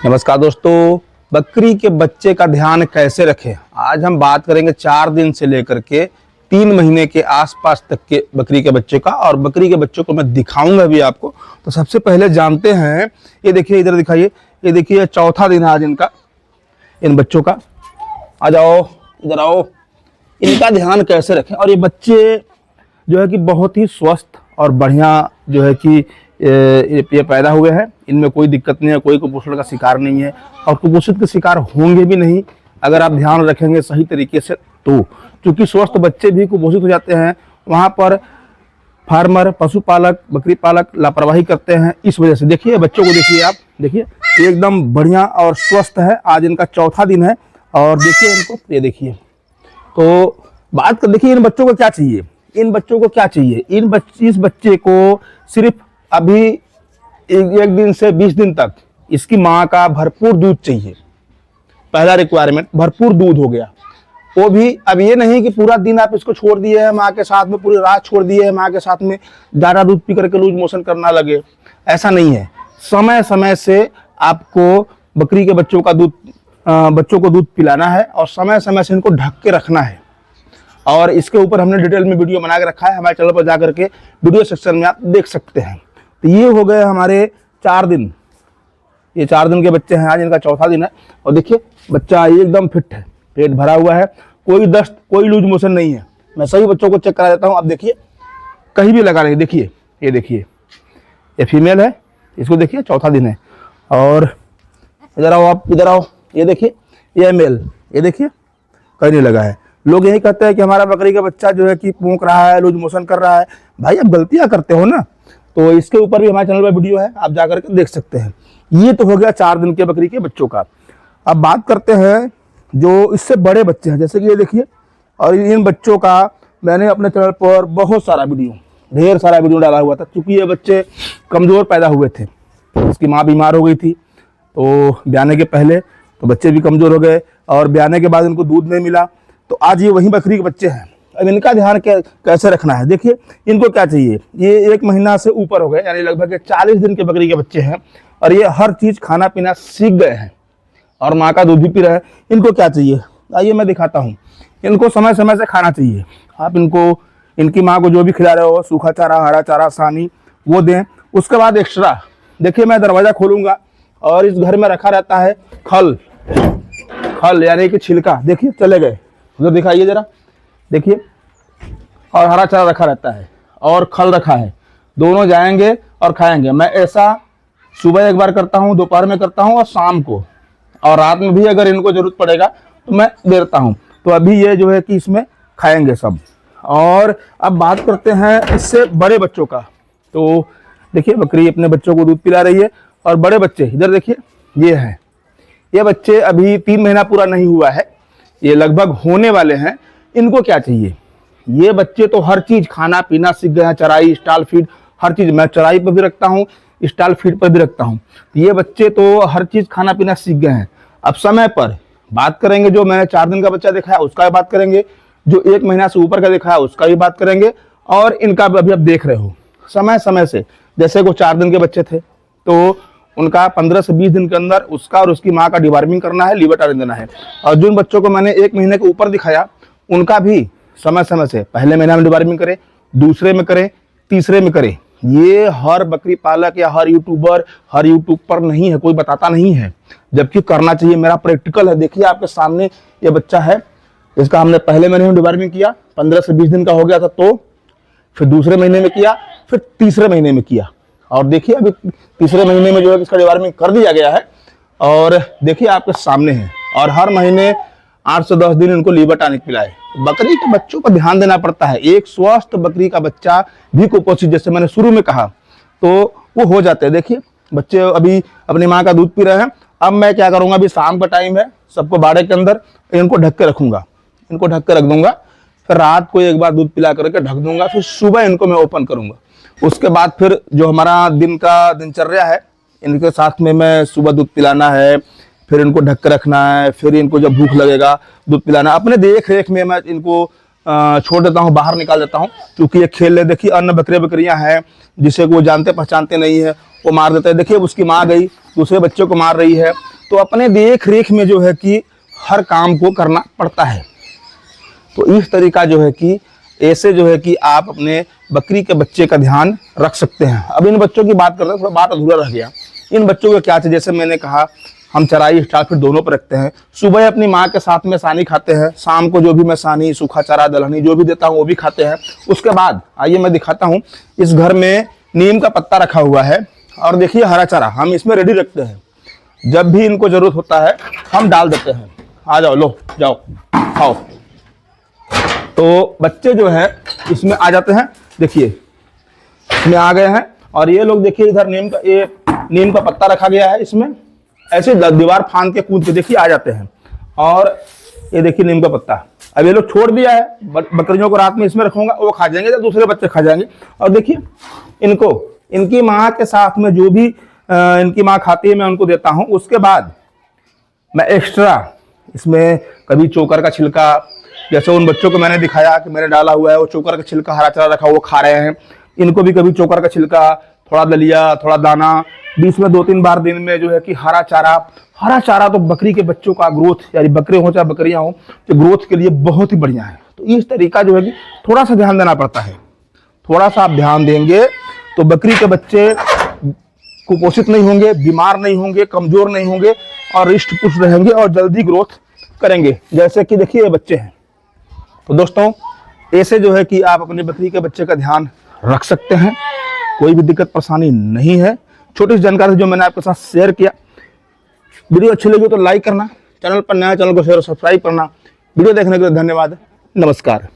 नमस्कार दोस्तों, बकरी के बच्चे का ध्यान कैसे रखें। आज हम बात करेंगे 4 दिन से लेकर के 3 महीने के आसपास तक के बकरी के बच्चे का, और बकरी के बच्चों को मैं दिखाऊंगा भी आपको। तो सबसे पहले जानते हैं, ये देखिए, इधर दिखाइए, ये देखिए चौथा दिन है आज इनका, इन बच्चों का। आ जाओ, इधर आओ। इनका ध्यान कैसे रखें। और ये बच्चे जो है कि बहुत ही स्वस्थ और बढ़िया जो है कि ये पैदा हुए हैं। इनमें कोई दिक्कत नहीं है, कोई कुपोषण का शिकार नहीं है, और कुपोषित के शिकार होंगे भी नहीं अगर आप ध्यान रखेंगे सही तरीके से। तो क्योंकि स्वस्थ बच्चे भी कुपोषित हो जाते हैं, वहाँ पर फार्मर, पशुपालक, बकरी पालक लापरवाही करते हैं। इस वजह से देखिए बच्चों को, देखिए आप, देखिए एकदम बढ़िया और स्वस्थ है। आज इनका चौथा दिन है और देखिए इनको, ये देखिए। तो बात कर, देखिए इन बच्चों को क्या चाहिए, इन बच्चों को क्या चाहिए। इस बच्चे को सिर्फ अभी एक दिन से 20 दिन तक इसकी माँ का भरपूर दूध चाहिए। पहला रिक्वायरमेंट भरपूर दूध हो गया। वो भी अब ये नहीं कि पूरा दिन आप इसको छोड़ दिए हैं माँ के साथ में, पूरी रात छोड़ दिए हैं माँ के साथ में, ज़्यादा दूध पी करके लूज मोशन करना लगे, ऐसा नहीं है। समय समय से आपको बकरी के बच्चों को दूध पिलाना है, और समय समय से इनको ढक के रखना है। और इसके ऊपर हमने डिटेल में वीडियो बना के रखा है, हमारे चैनल पर जा करके वीडियो सेक्शन में आप देख सकते हैं। तो ये हो गए हमारे 4 दिन, ये 4 दिन के बच्चे हैं, आज इनका चौथा दिन है। और देखिए बच्चा एकदम फिट है, पेट भरा हुआ है, कोई दस्त, कोई लूज मोशन नहीं है। मैं सभी बच्चों को चेक करा देता हूँ। आप देखिए, कहीं भी लगा नहीं, देखिए ये देखिए, ये फीमेल है, इसको देखिए चौथा दिन है। और इधर आओ आप, इधर आओ, ये देखिए ये मेल, ये देखिए कहीं नहीं लगा है। लोग यही कहते हैं कि हमारा बकरी का बच्चा जो है कि पूंक रहा है, लूज मोशन कर रहा है। भाई आप गलतियां करते हो ना। तो इसके ऊपर भी हमारे चैनल पर वीडियो है, आप जाकर के देख सकते हैं। ये तो हो गया 4 दिन के बकरी के बच्चों का। अब बात करते हैं जो इससे बड़े बच्चे हैं, जैसे कि ये देखिए। और इन बच्चों का मैंने अपने चैनल पर बहुत सारा वीडियो, ढेर सारा वीडियो डाला हुआ था, क्योंकि ये बच्चे कमज़ोर पैदा हुए थे। इसकी माँ बीमार हो गई थी, तो ब्याने के पहले तो बच्चे भी कमज़ोर हो गए, और ब्याने के बाद इनको दूध नहीं मिला। तो आज ये वही बकरी के बच्चे हैं। अब इनका ध्यान कैसे रखना है। देखिए इनको क्या चाहिए, ये 1 महीना से ऊपर हो गए, यानी लगभग 40 दिन के बकरी के बच्चे हैं, और ये हर चीज़ खाना पीना सीख गए हैं, और माँ का दूध भी पी रहे हैं। इनको क्या चाहिए, आइए मैं दिखाता हूँ। इनको समय समय से खाना चाहिए। आप इनको, इनकी माँ को जो भी खिला रहे हो, सूखा चारा, हरा चारा, सानी, वो दें। उसके बाद एक्स्ट्रा, देखिए मैं दरवाज़ा खोलूँगा और इस घर में रखा रहता है खल यानी कि छिलका। देखिए चले गए, उधर दिखाइए जरा, देखिए। और हरा चारा रखा रहता है और खल रखा है, दोनों जाएंगे और खाएंगे। मैं ऐसा सुबह एक बार करता हूँ, दोपहर में करता हूँ, और शाम को, और रात में भी अगर इनको जरूरत पड़ेगा तो मैं देता हूँ। तो अभी ये जो है कि इसमें खाएंगे सब। और अब बात करते हैं इससे बड़े बच्चों का। तो देखिए बकरी अपने बच्चों को दूध पिला रही है, और बड़े बच्चे इधर देखिए, ये हैं। ये बच्चे अभी 3 महीना पूरा नहीं हुआ है, ये लगभग होने वाले हैं। इनको क्या चाहिए, ये बच्चे तो हर चीज़ खाना पीना सीख गए हैं, चराई, स्टॉल फीड, हर चीज़। मैं चराई पर भी रखता हूँ, स्टॉल फीड पर भी रखता हूँ। ये बच्चे तो हर चीज़ खाना पीना सीख गए हैं। अब समय पर बात करेंगे, जो मैंने 4 दिन का बच्चा दिखाया उसका भी बात करेंगे, जो 1 महीना से ऊपर का दिखाया उसका भी बात करेंगे, और इनका भी अभी आप देख रहे हो समय समय से। जैसे वो 4 दिन के बच्चे थे, तो उनका 15 से 20 दिन के अंदर उसका और उसकी माँ का डिवार्मिंग करना है, लीवर टाइन देना है। और जिन बच्चों को मैंने 1 महीने के ऊपर दिखाया, उनका भी समय समय से पहले महीना में डिवार्मिंग करें, दूसरे में करें, तीसरे में करें। ये हर बकरी पालक या हर यूट्यूबर, हर यूट्यूब पर नहीं है, कोई बताता नहीं है, जबकि करना चाहिए। मेरा प्रैक्टिकल है। देखिए आपके सामने ये बच्चा है, इसका हमने पहले महीने में डिवार्मिंग किया, 15 से 20 दिन का हो गया था, तो फिर दूसरे महीने में किया, फिर तीसरे महीने में किया। और देखिए अभी तीसरे महीने में जो है इसका डिवार्मिंग कर दिया गया है, और देखिए आपके सामने है। और हर महीने 8 से 10 दिन इनको लीवर टॉनिक पिलाए। बकरी के बच्चों पर ध्यान देना पड़ता है। एक स्वस्थ बकरी का बच्चा भी कुपोषित, जैसे मैंने शुरू में कहा, तो वो हो जाते हैं। देखिए बच्चे अभी अपनी माँ का दूध पी रहे हैं। अब मैं क्या करूँगा, अभी शाम का टाइम है, सबको बाड़े के अंदर इनको ढक के रखूँगा, इनको ढक के रख दूंगा। फिर रात को एक बार दूध पिला करके ढक दूंगा, फिर सुबह इनको मैं ओपन करूँगा। उसके बाद फिर जो हमारा दिन का दिनचर्या है, इनके साथ में मैं सुबह दूध पिलाना है, फिर इनको ढक के रखना है, फिर इनको जब भूख लगेगा दूध पिलाना। अपने देख रेख में मैं इनको छोड़ देता हूँ, बाहर निकाल देता हूँ, क्योंकि ये खेल ले। देखिए अन्य बकरियां हैं जिसे वो जानते पहचानते नहीं है, वो मार देते हैं। देखिए उसकी माँ गई, दूसरे बच्चे को मार रही है, तो अपने देख रेख में जो है कि हर काम को करना पड़ता है। तो इस तरीका जो है कि ऐसे जो है कि आप अपने बकरी के बच्चे का ध्यान रख सकते हैं। अब इन बच्चों की बात करते हैं, थोड़ा बात अधूरा रह गया। इन बच्चों का क्या चाहिए, जैसे मैंने कहा हम चराई स्टार फिर दोनों पर रखते हैं। सुबह अपनी माँ के साथ में सानी खाते हैं, शाम को जो भी मैं सानी सूखा चारा दलहनी जो भी देता हूँ वो भी खाते हैं। उसके बाद आइए मैं दिखाता हूँ, इस घर में नीम का पत्ता रखा हुआ है और देखिए हरा चारा हम इसमें रेडी रखते हैं। जब भी इनको जरूरत होता है हम डाल देते हैं। आ जाओ, लो जाओ खाओ। तो बच्चे जो है इसमें आ जाते हैं, देखिए इसमें आ गए हैं। और ये लोग देखिए इधर नीम का पत्ता रखा गया है, इसमें ऐसे दीवार फांद के कूद के देखिए आ जाते हैं। और ये देखिए नीम का पत्ता अब ये लोग छोड़ दिया है, बकरियों को रात में इसमें रखूंगा, वो खा जाएंगे या दूसरे बच्चे खा जाएंगे। और देखिए इनको इनकी माँ के साथ में जो भी इनकी माँ खाती है मैं उनको देता हूँ। उसके बाद मैं एक्स्ट्रा इसमें कभी चोकर का छिलका, जैसे उन बच्चों को मैंने दिखाया कि मैंने डाला हुआ है, वो चोकर का छिलका हरा चारा रखा वो खा रहे हैं। इनको भी कभी चोकर का छिलका, थोड़ा दलिया, थोड़ा दाना, बीच में 2-3 बार दिन में जो है कि हरा चारा तो बकरी के बच्चों का ग्रोथ, यानी बकरे हो चाहे बकरियां हो, तो ग्रोथ के लिए बहुत ही बढ़िया है। तो इस तरीका जो है कि थोड़ा सा ध्यान देना पड़ता है। थोड़ा सा आप ध्यान देंगे तो बकरी के बच्चे कुपोषित नहीं होंगे, बीमार नहीं होंगे, कमजोर नहीं होंगे और रिष्ट पुष्ट रहेंगे और जल्दी ग्रोथ करेंगे। जैसे कि देखिए ये बच्चे हैं। तो दोस्तों ऐसे जो है कि आप अपने बकरी के बच्चे का ध्यान रख सकते हैं, कोई भी दिक्कत परेशानी नहीं है। छोटी सी जानकारी जो मैंने आपके साथ शेयर किया। वीडियो अच्छी लगी तो लाइक करना, चैनल पर नया चैनल को शेयर और सब्सक्राइब करना। वीडियो देखने के लिए धन्यवाद, नमस्कार।